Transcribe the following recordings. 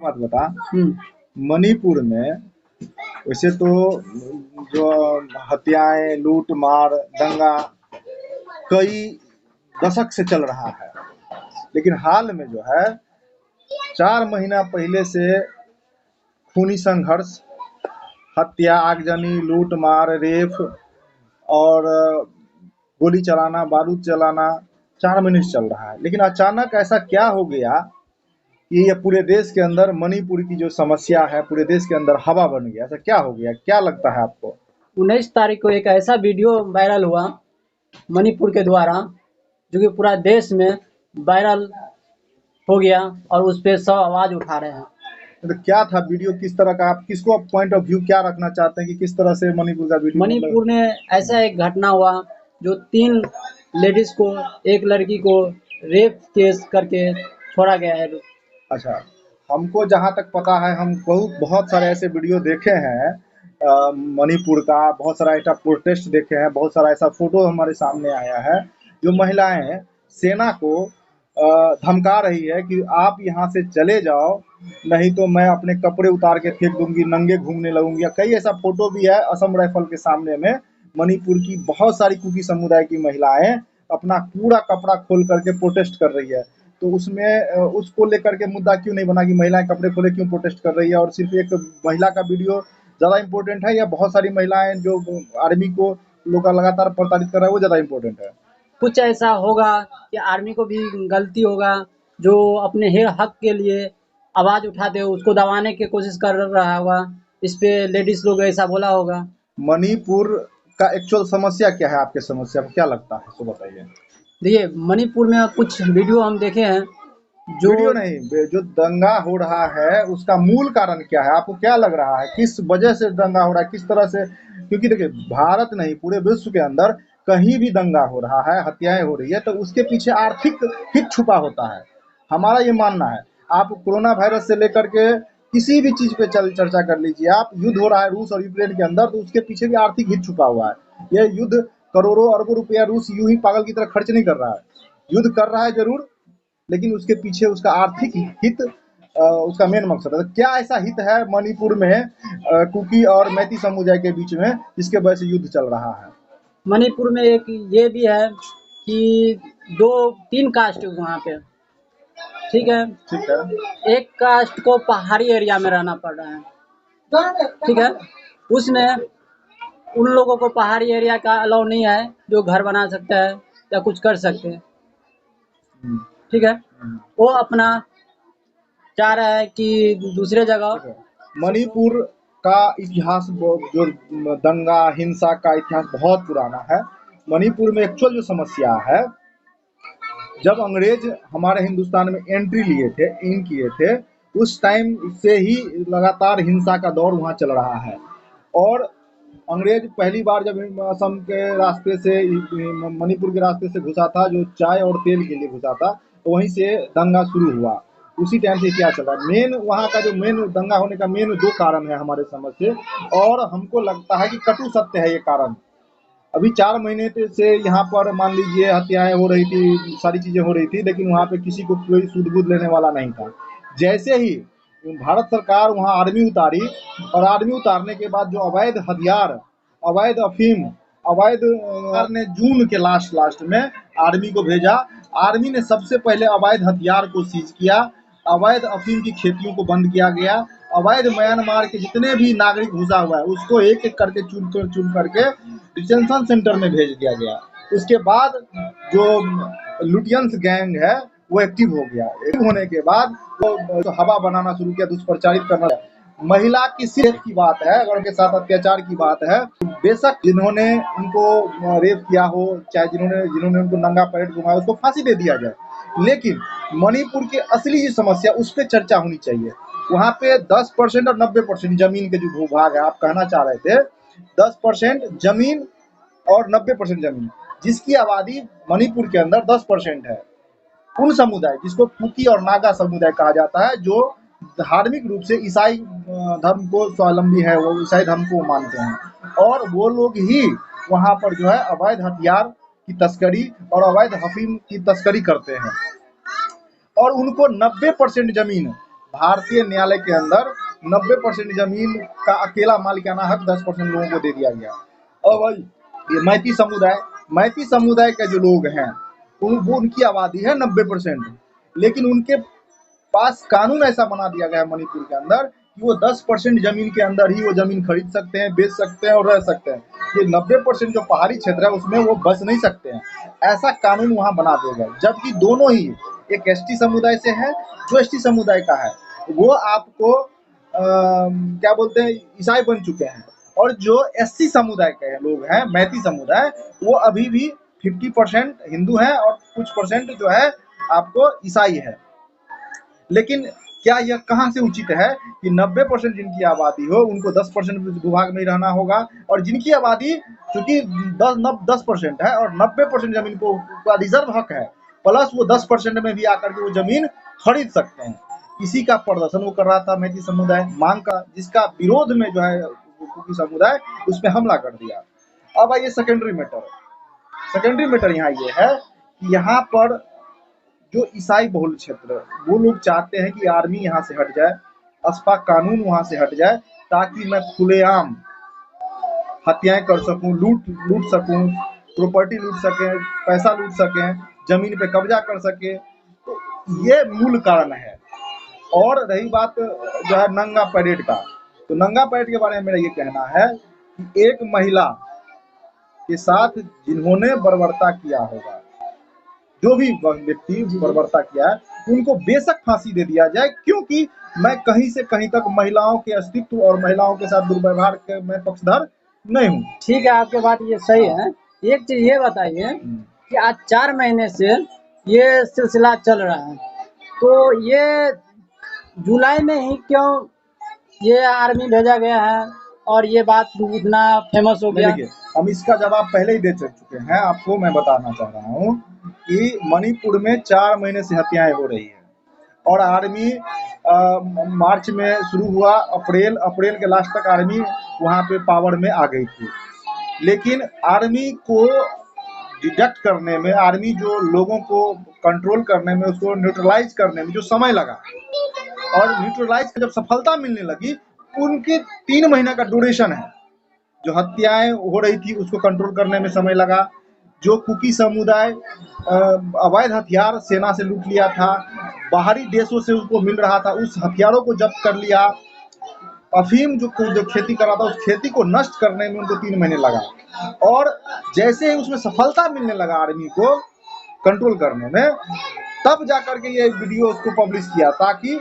बात बता। हम्म। मणिपुर में वैसे तो जो हत्याएं, लूट मार, दंगा कई दशक से चल रहा है, लेकिन हाल में जो है 4 महीना पहले से खूनी संघर्ष, हत्या, आगजनी, लूट मार, रेप और गोली चलाना, बारूद चलाना 4 महीने से चल रहा है। लेकिन अचानक ऐसा क्या हो गया कि ये पूरे देश के अंदर मणिपुर की जो समस्या है पूरे देश के अंदर हवा बन गया? ऐसा क्या हो गया, क्या लगता है आपको? 19 तारीख को एक ऐसा वीडियो वायरल हुआ मणिपुर के द्वारा, जो कि पूरा देश में वायरल हो गया और उस पे सब आवाज उठा रहे हैं। तो क्या था वीडियो, किस तरह का, आप किसको पॉइंट ऑफ व्यू क्या रखना चाहते हैं कि किस तरह से मणिपुर का वीडियो मणिपुर मतलब? में ऐसा एक घटना हुआ जो 3 लेडीज को, एक लड़की को रेप केस करके छोड़ा गया है। अच्छा, हमको जहाँ तक पता है हम बहुत सारे ऐसे वीडियो देखे हैं मणिपुर का, बहुत सारा ऐसा प्रोटेस्ट देखे हैं, बहुत सारा ऐसा फोटो हमारे सामने आया है जो महिलाएं सेना को धमका रही है कि आप यहाँ से चले जाओ, नहीं तो मैं अपने कपड़े उतार के फेंक दूंगी, नंगे घूमने लगूंगी। कई ऐसा फोटो भी है असम राइफल के सामने में। मणिपुर की बहुत सारी कुकी समुदाय की महिलाएं अपना पूरा कपड़ा खोल करके प्रोटेस्ट कर रही है। तो उसमें उसको लेकर के मुद्दा क्यों नहीं बना कि महिलाएं कपड़े खोले क्यों प्रोटेस्ट कर रही है, और सिर्फ एक महिला का वीडियो ज्यादा इंपॉर्टेंट है या बहुत सारी महिलाएं जो आर्मी को लोग लगातार प्रताड़ित कर रहा है वो ज्यादा इंपॉर्टेंट है? कुछ ऐसा होगा कि आर्मी को भी गलती होगा, जो अपने हक के लिए आवाज उठाते हो उसको दबाने की कोशिश कर रहा होगा, इस पे लेडीज लोग ऐसा बोला होगा। मणिपुर का एक्चुअल समस्या क्या है? आपके समस्या को क्या लगता है सो बताइए। देखिए, मणिपुर में कुछ वीडियो हम देखे हैं जो वीडियो नहीं, जो दंगा हो रहा है उसका मूल कारण क्या है? आपको क्या लग रहा है किस वजह से दंगा हो रहा है, किस तरह से? क्योंकि देखिए, भारत नहीं पूरे विश्व के अंदर कहीं भी दंगा हो रहा है, हत्याएं हो रही है, तो उसके पीछे आर्थिक हित छुपा होता है। हमारा ये मानना है। आप कोरोना वायरस से लेकर के किसी भी चीज पे चर्चा कर लीजिए, आप युद्ध हो रहा है रूस और यूक्रेन के अंदर, तो उसके पीछे भी आर्थिक हित छुपा हुआ है। ये युद्ध करोड़ों अरबों रुपया रूस यूं ही पागल की तरह खर्च नहीं कर रहा है। युद्ध कर रहा है जरूर, लेकिन उसके पीछे उसका आर्थिक हित उसका मेन मकसद है। तो क्या ऐसा हित है मणिपुर में कुकी और मैती समुदाय के बीच में जिसके वजह से युद्ध चल रहा है? मणिपुर में एक ये भी है कि 2-3 कास्ट वहाँ पे, ठीक है। ठीक है। एक कास्ट को पहाड़ी एरिया में रहना पड़ रहा है, ठीक है। उसमें उन लोगों को पहाड़ी एरिया का अलाउ नहीं है जो घर बना सकता है या कुछ कर सकते हैं, हम्म, ठीक है। हम्म, वो अपना चाह रहा है कि दूसरे जगह। ठीक है। मणिपुर का इतिहास जो दंगा हिंसा का इतिहास बहुत पुराना है। मणिपुर में एक्चुअल जो समस्या है, जब अंग्रेज हमारे हिंदुस्तान में एंट्री लिए थे, इन किए थे, उस टाइम से ही लगातार हिंसा का दौर वहाँ चल रहा है। और अंग्रेज पहली बार जब असम के रास्ते से मणिपुर के रास्ते से घुसा था, जो चाय और तेल के लिए घुसा था, तो वहीं से दंगा शुरू हुआ। उसी टाइम से क्या चला, मेन वहाँ का जो मेन दंगा होने का मेन 2 कारण है हमारे समझ से, और हमको लगता है कि कटु सत्य है ये कारण। अभी 4 महीने से यहाँ पर मान लीजिए हत्याएं हो रही थी, सारी चीजें हो रही थी, लेकिन वहाँ पे किसी को कोई सूद बूद लेने वाला नहीं था। जैसे ही भारत सरकार वहाँ आर्मी उतारी, और आर्मी उतारने के बाद जो अवैध हथियार, अवैध अफीम, अवैध सरकार ने जून के लास्ट में आर्मी को भेजा। आर्मी ने सबसे पहले अवैध हथियार को सीज किया, अवैध अफीम की खेतियों को बंद किया गया, अवैध म्यांमार के जितने भी नागरिक घुसा हुआ है उसको एक एक करके चुन करके डिटेंशन सेंटर में भेज दिया गया। उसके बाद जो लुटियंस गैंग है वो एक्टिव हो गया। एक्टिव होने के बाद वो तो हवा बनाना शुरू किया, दुष्प्रचारित करना। महिला की सिर्फ की बात है, अगर उनके साथ अत्याचार की बात है, बेशक जिन्होंने उनको रेप किया हो, चाहे जिन्होंने जिन्होंने उनको नंगा पैरेड घुमाया, उसको फांसी दे दिया जाए। लेकिन मणिपुर की असली जो समस्या उस पर चर्चा होनी चाहिए। वहाँ पे 10% और 90% जमीन के जो भूभाग है, आप कहना चाह रहे थे 10% जमीन और 90% जमीन, जिसकी आबादी मणिपुर के अंदर 10% है। उन समुदाय जिसको कुकी और नागा समुदाय कहा जाता है, जो धार्मिक रूप से ईसाई धर्म को स्वावलंबी है, वो ईसाई धर्म को मानते हैं, और वो लोग ही वहाँ पर जो है अवैध हथियार की तस्करी और अवैध अफीम की तस्करी करते हैं। और उनको 90% जमीन भारतीय न्यायालय के अंदर 90% जमीन का अकेला मालिकाना हक 10% लोगों को दे दिया गया। और भाई ये मैती समुदाय के जो लोग हैं वो उनकी आबादी है 90%, लेकिन उनके पास कानून ऐसा बना दिया गया है मणिपुर के अंदर कि वो 10% जमीन के अंदर ही वो जमीन खरीद सकते हैं, बेच सकते हैं और रह सकते हैं। ये 90% जो पहाड़ी क्षेत्र है उसमें वो बस नहीं सकते हैं, ऐसा कानून वहाँ बना दिया गया। जबकि दोनों ही, एक एसटी समुदाय से है, जो एसटी समुदाय का है वो आपको क्या बोलते हैं, ईसाई बन चुके हैं, और जो एससी समुदाय के लोग हैं, मैती समुदाय, वो अभी भी 50% हिंदू हैं और कुछ परसेंट जो है आपको ईसाई है। लेकिन क्या यह कहाँ से उचित है कि 90% जिनकी आबादी हो उनको 10% भूभाग में ही रहना होगा, और जिनकी आबादी चूंकि 10% है और 90% जमीन को का रिजर्व हक है, प्लस वो 10% में भी आकर के वो जमीन खरीद सकते हैं। इसी का प्रदर्शन वो कर रहा था मैती समुदाय, मांग का, जिसका विरोध में जो है कुकी समुदाय उस पर हमला कर दिया। अब आइए सेकेंडरी मैटर यहाँ ये है कि यहाँ पर जो ईसाई बहुल क्षेत्र, वो लोग चाहते हैं कि आर्मी यहाँ से हट जाए, अस्पा कानून वहाँ से हट जाए, ताकि मैं खुलेआम हत्याएं कर सकूं, लूट सकूं, प्रॉपर्टी लूट सकें, पैसा लूट सकें, जमीन पे कब्जा कर सके। तो ये मूल कारण है। और रही बात जो है नंगा परेड का, तो नंगा परेड के बारे में मेरा ये कहना है कि एक महिला के साथ जिन्होंने बर्बरता किया होगा, जो भी व्यक्ति बर्बरता किया है, उनको बेशक फांसी दे दिया जाए, क्योंकि मैं कहीं से कहीं तक महिलाओं के अस्तित्व और महिलाओं के साथ दुर्व्यवहार के मैं पक्षधर नहीं हूँ। ठीक है, आपके बात ये सही है। एक चीज ये बताइए कि आज 4 महीने से ये सिलसिला चल रहा है, तो ये जुलाई में ही क्यों ये आर्मी भेजा गया है और ये बात इतना फेमस हो गया? देखिए, हम इसका जवाब पहले ही दे चुके हैं, आपको मैं बताना चाह रहा हूँ कि मणिपुर में 4 महीने से हत्याएं हो रही है, और आर्मी मार्च में शुरू हुआ, अप्रैल के लास्ट तक आर्मी वहाँ पे पावर में आ गई थी। लेकिन आर्मी को डिटेक्ट करने में, आर्मी जो लोगों को कंट्रोल करने में, उसको न्यूट्रलाइज करने में जो समय लगा, और न्यूट्रलाइज जब सफलता मिलने लगी, उनके 3 महीने का ड्यूरेशन है। जो हत्याएं हो रही थी उसको कंट्रोल करने में समय लगा। जो कुकी समुदाय अवैध हथियार सेना से लूट लिया था, बाहरी देशों से उसको मिल रहा था, उस हथियारों को जब्त कर लिया। अफीम जो खेती कर रहा था, उस खेती को नष्ट करने में उनको 3 महीने लगा। और जैसे ही उसमें सफलता मिलने लगा आर्मी को कंट्रोल करने में, तब जाकर के ये वीडियो उसको पब्लिश किया, ताकि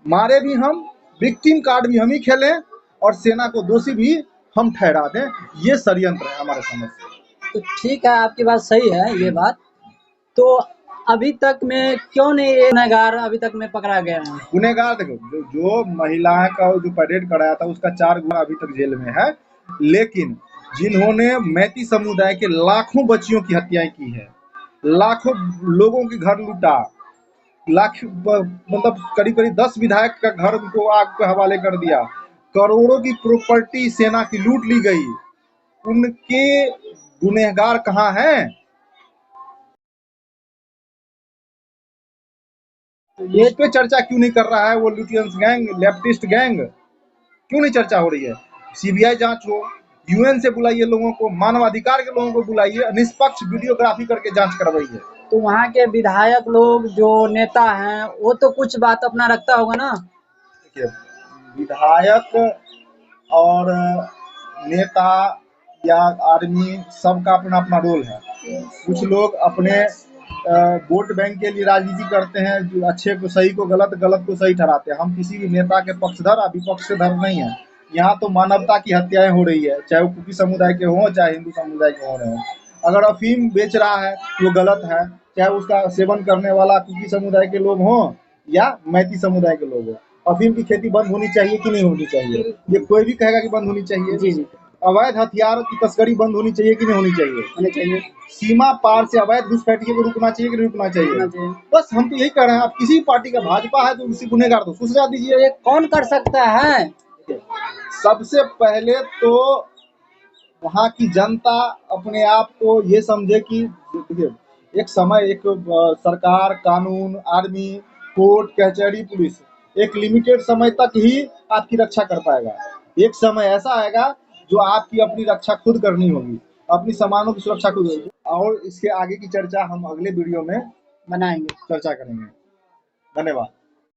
मारे भी हम, विक्टिम कार्ड भी हम ही खेलें, और सेना को दोषी भी हम ठहरा दें। ये षड्यंत्र है हमारे समझ से। तो ठीक है, आपकी बात सही है ये बात। तो अभी तक में क्यों नहीं ये गुनहगार अभी तक में पकड़ा गया है? गुनहगार देखो, जो महिलाएं का जो परेड कराया था उसका 4 गुना अभी तक जेल में है, लेकिन जिन्होंने मैती समुदाय के लाखों बच्चियों की हत्याएं की है, लाखों लोगों के घर लूटा, मतलब करीब 10 विधायक का घर को आग के हवाले कर दिया, करोड़ों की प्रॉपर्टी सेना की लूट ली गई, उनके गुनहगार कहाँ हैं? इस पे चर्चा क्यों नहीं कर रहा है वो लुटियंस गैंग, लेफ्टिस्ट गैंग? क्यों नहीं चर्चा हो रही है? सीबीआई जांच हो, यूएन से बुलाइए लोगों को, मानवाधिकार के लोगों को बुलाइए, निष्पक्ष वीडियोग्राफी करके जांच करवाइए। तो वहाँ के विधायक लोग जो नेता हैं वो तो कुछ बात अपना रखता होगा ना? देखिए, विधायक और नेता या आर्मी सबका अपना अपना रोल है। कुछ लोग अपने वोट बैंक के लिए राजनीति करते हैं, जो अच्छे को सही को गलत, गलत को सही ठहराते हैं। हम किसी भी नेता के पक्षधर या विपक्षधर नहीं है। यहाँ तो मानवता की हत्याएं हो रही है, चाहे वो कुकी समुदाय के हों, चाहे हिंदू समुदाय के हो रहे हैं। अगर अफीम बेच रहा है तो वो गलत है, चाहे उसका सेवन करने वाला कुकी समुदाय के लोग हों या मैती समुदाय के लोग हों। अफीम की खेती बंद होनी चाहिए कि नहीं होनी चाहिए? ये कोई भी कहेगा कि बंद होनी चाहिए। जी जी, अवैध हथियार की तस्करी बंद होनी चाहिए कि नहीं होनी चाहिए? होनी चाहिए। सीमा पार से अवैध घुसपैठिए को रुकना चाहिए कि नहीं रुकना चाहिए? बस हम तो यही कह रहे हैं। आप किसी पार्टी का भाजपा है तो उसी गुनहगार तो उसको सजा दीजिए। ये कौन कर सकता है? सबसे पहले तो वहाँ की जनता अपने आप को ये समझे कि देखिए, एक समय एक सरकार, कानून, आर्मी, कोर्ट, कचहरी, पुलिस, एक लिमिटेड समय तक ही आपकी रक्षा कर पाएगा। एक समय ऐसा आएगा जो आपकी अपनी रक्षा खुद करनी होगी, अपनी सामानों की सुरक्षा खुद होगी। और इसके आगे की चर्चा हम अगले वीडियो में बनाएंगे। चर्चा करेंगे। धन्यवाद।